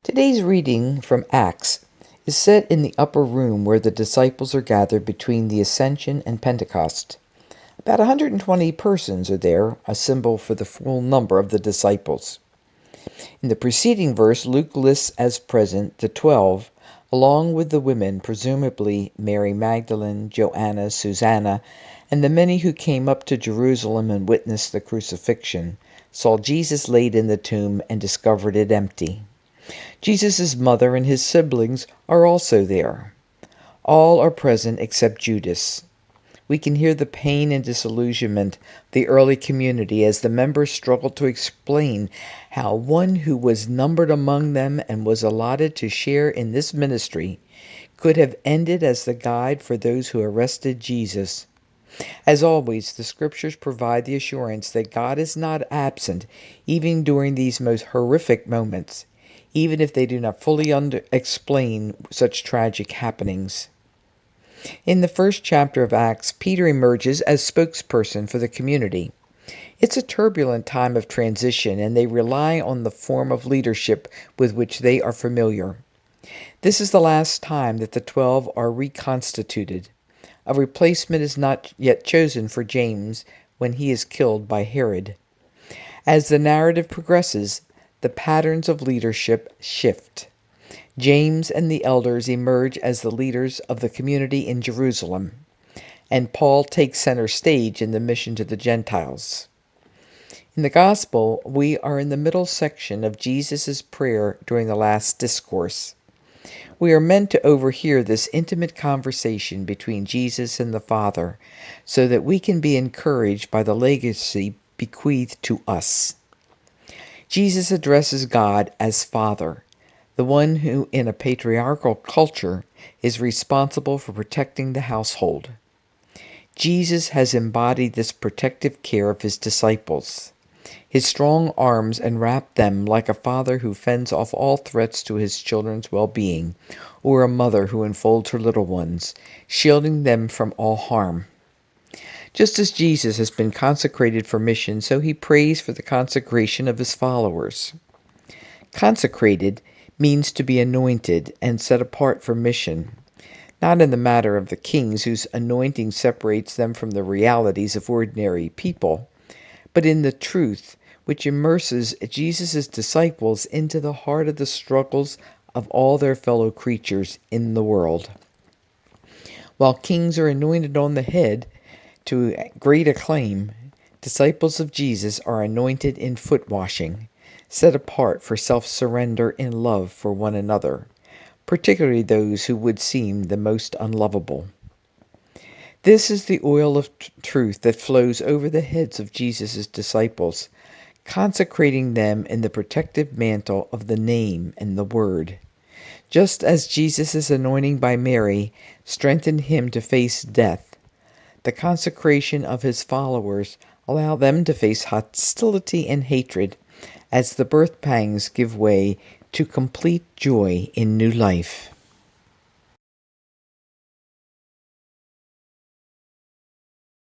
Today's reading from Acts is set in the upper room where the disciples are gathered between the Ascension and Pentecost. About 120 persons are there, a symbol for the full number of the disciples. In the preceding verse, Luke lists as present the 12, along with the women, presumably Mary Magdalene, Joanna, Susanna, and the many who came up to Jerusalem and witnessed the crucifixion, saw Jesus laid in the tomb, and discovered it empty. Jesus' mother and his siblings are also there. All are present except Judas. We can hear the pain and disillusionment of the early community as the members struggle to explain how one who was numbered among them and was allotted to share in this ministry could have ended as the guide for those who arrested Jesus. As always, the scriptures provide the assurance that God is not absent even during these most horrific moments, even if they do not fully explain such tragic happenings. In the first chapter of Acts, Peter emerges as spokesperson for the community. It's a turbulent time of transition, and they rely on the form of leadership with which they are familiar. This is the last time that the 12 are reconstituted. A replacement is not yet chosen for James when he is killed by Herod. As the narrative progresses, the patterns of leadership shift. James and the elders emerge as the leaders of the community in Jerusalem, and Paul takes center stage in the mission to the Gentiles. In the Gospel, we are in the middle section of Jesus' prayer during the last discourse. We are meant to overhear this intimate conversation between Jesus and the Father, so that we can be encouraged by the legacy bequeathed to us. Jesus addresses God as Father, the one who, in a patriarchal culture, is responsible for protecting the household. Jesus has embodied this protective care of his disciples. His strong arms enwrap them like a father who fends off all threats to his children's well-being, or a mother who enfolds her little ones, shielding them from all harm. Just as Jesus has been consecrated for mission, so he prays for the consecration of his followers. Consecrated means to be anointed and set apart for mission, not in the matter of the kings whose anointing separates them from the realities of ordinary people, but in the truth which immerses Jesus' disciples into the heart of the struggles of all their fellow creatures in the world. While kings are anointed on the head to great acclaim, disciples of Jesus are anointed in foot washing, set apart for self-surrender in love for one another, particularly those who would seem the most unlovable. This is the oil of truth that flows over the heads of Jesus' disciples, consecrating them in the protective mantle of the name and the word. Just as Jesus' anointing by Mary strengthened him to face death, the consecration of his followers allow them to face hostility and hatred as the birth pangs give way to complete joy in new life.